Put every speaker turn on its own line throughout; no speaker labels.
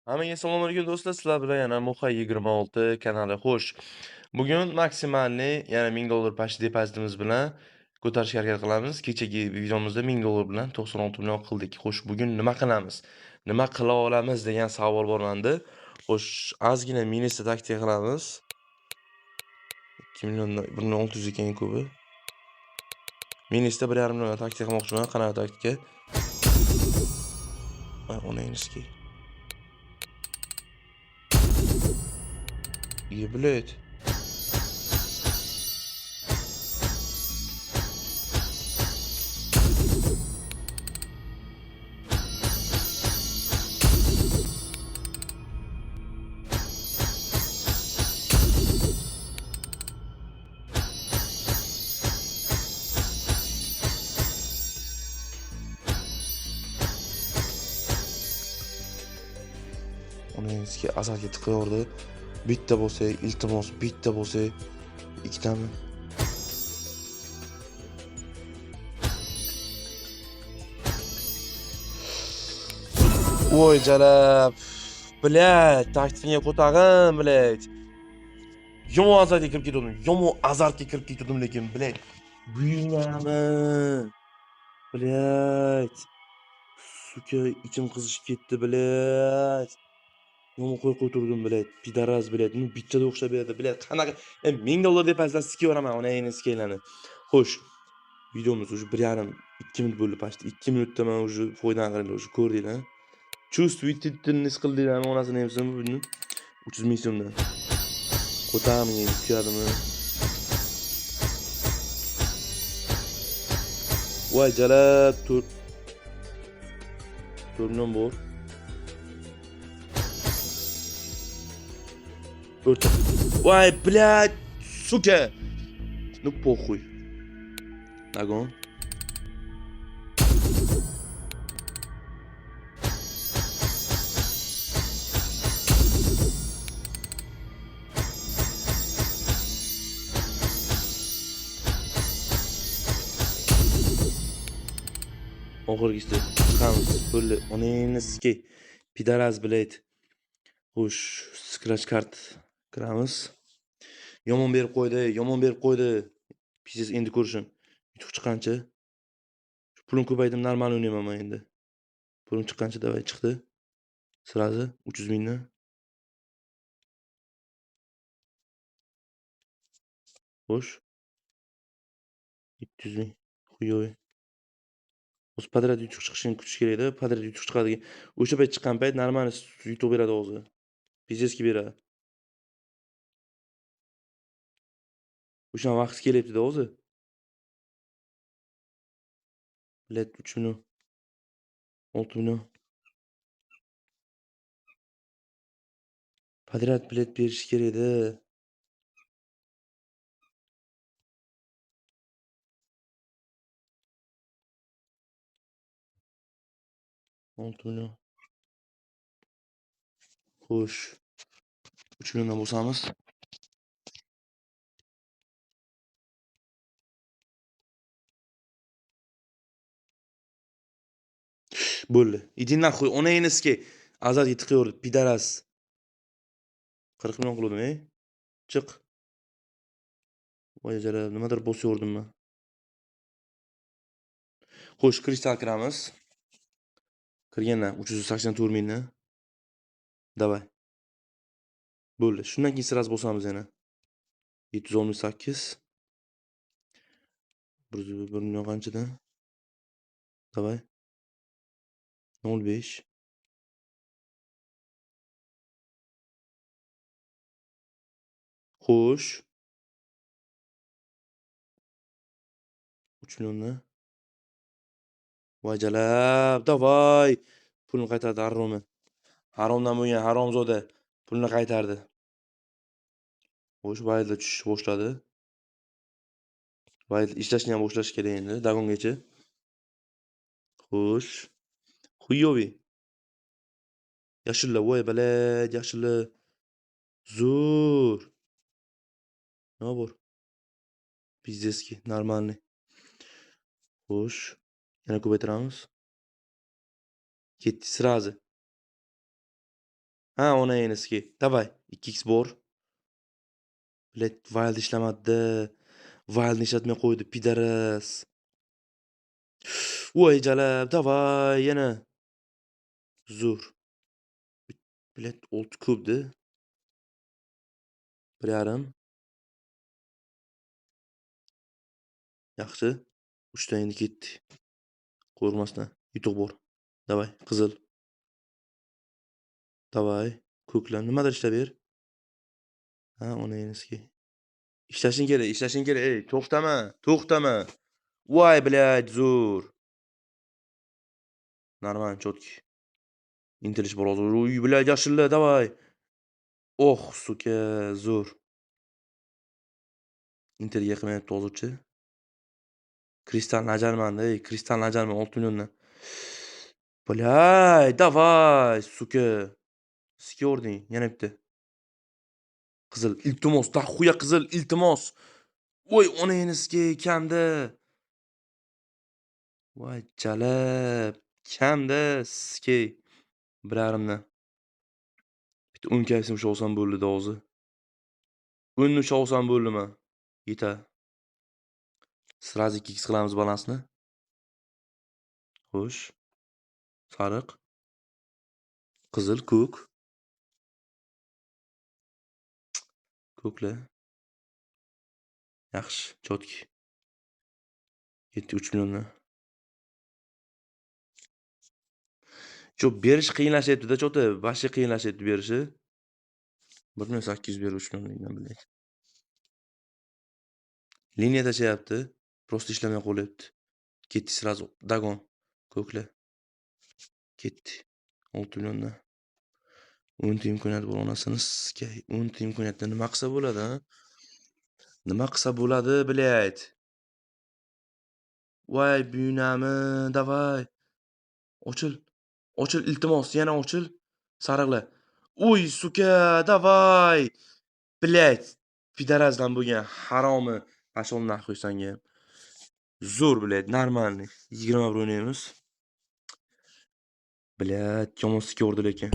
Hammaga assalomu alaykum do'stlar. Sizlar bilan yana Muhay26 kanali. Xo'sh, bugun maksimalniy yana $1000 почти depozitimiz bilan ko'tarishga harakat qilamiz. Kechagi videomizda $1000 bilan 96 million qildik. Xo'sh, bugun nima qilamiz? Nima qila olamiz degan savol bor menda. Xo'sh, ozgina minusda taktika qilamiz. 2 milliondan 1600 ekan ko'pi. Minusda 1,5 million taktika qilmoqchiman. Qanaqa taktika? Onayniski. Блядь. Onayniski azalga tiqayordi. Bitta bo'lsa, iltimos, bitta bo'lsa, ikkitami? Voy jalab. Блядь, taktikga ko'tag'im, блядь. Yomon azartga kirib ketdim. Yomon azartga kirib ketdim lekin, блядь. Buyurmami? Блядь. Suka, ichim qizishib ketdi, блядь. Yomon qo'y turdim, блядь. Pidaraz, блядь. Nu bichada o'xshab beradi, блядь. Qanaqa $1000 deb azlar sikiveraman, ona endi skeylani. Xo'sh, videomiz уже 1,5 2 minut bo'ldi, почти 2 minutda men уже foydan qirildi, уже ko'rdinglar. Чувствуете qildinglarmi onasini emsin buni? 300 ming so'mdan. Ko'tag'imga yeb kuyadimi? Voy jalab, 4 million bor. O'rta. Voy, блядь, suka. Ну похуй. Nagon. Oxirgisi chiqamiz. Pulli onayniski. Pidaraz, блядь. Xo'sh, scratch card kiramiz. Yomon berib qo'ydi, yomon berib qo'ydi. Pizes endi ko'rishim. Yutuq chiqqancha. Pulim ko'paydim, normal o'ynayman men endi. Pulim chiqqancha davay chiqdi. Sirazi 300 mingdan. Xo'sh. 200 ming. Xuyoy. O'z podrat yutuq chiqishini kutish kerak-da. Podrat yutuq chiqadi. O'sha payt chiqqan payt normal yutuq beradi o'zi. Pizeski beradi. O'sha vaqt kelyapti-da o'zi. Bilet 3 million. 6 million. Podrat bilet berish kerak-da. 6 million. Xo'sh. 3 milliondan bo'lsamiz. Bo'ldi. Иди нахуй, onayniski. Azalga tiqayordi, pidaras. 40 million qildim, Chiq. Voy jalab, nimadir bosyordimmi? Xo'sh, kristal kiramiz. Kirgandan 384 mingdan. Davay. Bo'ldi. Shundan keyin siraz bosamiz yana. 718. 1 million qanchadan? Davay. 05. Xo'sh. 3 milliondan. Voy jalab, davay. Pulni qaytardi haromi. Haromdan bo'lgan haromzoda pulni qaytardi. Xo'sh, vaydlar tushishni boshladi. Vayd ishlashni ham boshlash kerak endi, dagongacha. Xo'sh. Xuyoviy. Yashilla, voy balad, yashilla. Zo'r. Nima bor? Pizdeski, normalniy. Xo'sh. Yana ko'paytiramiz. Ketdi sirazi. Ha, ona eski. Davay. 2x bor. Bilet wild ishlamadi. Wildni ishlatmay qo'ydi, pidaras. Voy jalab, davay yana. Zo'r. Bilet 6 kubdi. 1,5. Yaxshi. 3 ta endi ketdi. Qo'rqmasdan. Yutuq bor. Davay, qizil. Davay. Ko'klar nimadir ishlab ber. Ha, ona eski. Ishlashing kerak, ishlashing kerak. Ey, to'xtama, to'xtama. Voy, блядь, zo'r. Нормально, чёткий. Intilish bor hozir. Uy, блядь, yashilla, davay. Oh, suka, zo'r. Interga qilmayapti hozircha. Kristal najalmanda, ey, kristal najalman 6 milliondan. Блядь, davay, suka. Skording, yana bitta. Qizil, iltimos, daxuya qizil, iltimos. Voy, ona eski kamda. Voy, jalab. Kamda, skey. 1,5dan. Bitta 10 kaysim usha olsam bo'ldi hozir. 10 usha olsam bo'ldimi? Yetar. Sразу 2x qilamiz balansni. Xo'sh. Sariq. Qizil, ko'k. Ko'klar. Yaxshi, chotki. Ketdi 3 milliondan. Shu berish qiyinlashyapti-da, chota. Vashi qiyinlashyapti berishi. 1,800 ber 3 milliondan bilaylik. Liniya tashlayapti. Prosta ishlamay qolyapti. Ketdi sразу. Dagon. Ko'klar. Ketdi. 6 milliondan. 10 ta imkoniyat bor onasini skay. 10 ta imkoniyatda nima qilsa bo'ladi, ha? Nima qilsa bo'ladi, блядь? Voy, buyunami, davay. Ochil. Ochil, iltimos, yana ochil. Sariqlar. Uy, suka, davay. Блядь. Pidarazdan bo'lgan haromi. Pashol naxuy sanga. Zo'r, блядь, нормальный. 20 bir o'ynaymiz. Блядь, yomon sika urdi lekin.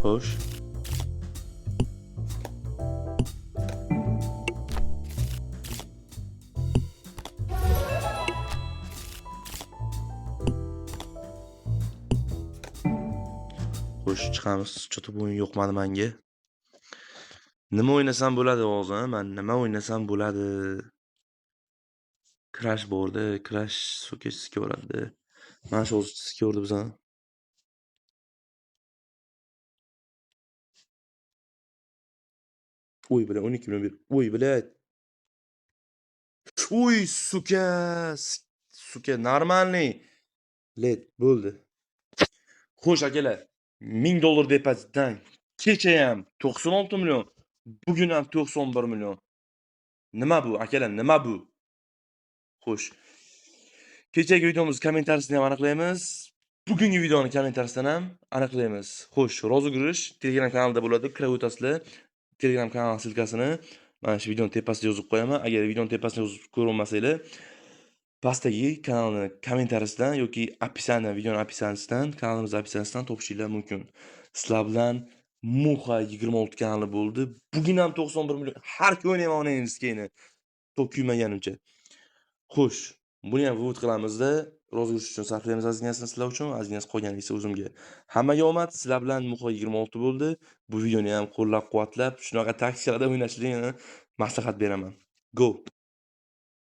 Xo'sh. Xo'sh, chiqamiz. Chota bu o'yin yoqmadi menga. Nima o'ynasam bo'ladi hozir? Men nima o'ynasam bo'ladi? Crash bordi, Crash suka sika uradi. Mana shu sika urdi bizdan. Uy, блядь, 12 million ber. Uy, блядь. Uy, suka. Suka, нормальный. Блядь, bo'ldi. Xo'sh, akalar. $1000 depozitdan kecha ham 96 million, bugun ham 91 million. Nima bu, akalar, nima bu? Xo'sh. Kechagi videomiz kommentariyasini ham aniqlaymiz. Bugungi videoni kommentariyasidan ham aniqlaymiz. Xo'sh, rozыгрыш Telegram kanalida bo'ladi. Kirib o'tasizlar. Telegram kanal silkasini mana shu videoning tepasida yozib qo'yaman. Agar videoning tepasida yozib ko'rolmasanglar, pastdagi kanalni kommentariyasidan yoki описание, videoning описаниesidan, kanalimiz описаниesidan topishinglar mumkin. Sizlar bilan Muxa 26 kanali bo'ldi. Bugun ham 91 million. Har kun o'ynayman ona endi to'p kuymaganimcha. Xo'sh, buni ham vivod qilamizda. Rozыгрыш uchun sarflaymiz azginasini sizlar uchun, azginasi qolgani esa o'zimga. Hammaga omad. Sizlar bilan Muxa 26 bo'ldi. Bu videoni ham qo'llab-quvvatlab, shunaqa taktikalarda o'ynashinglarni maslahat beraman. Go!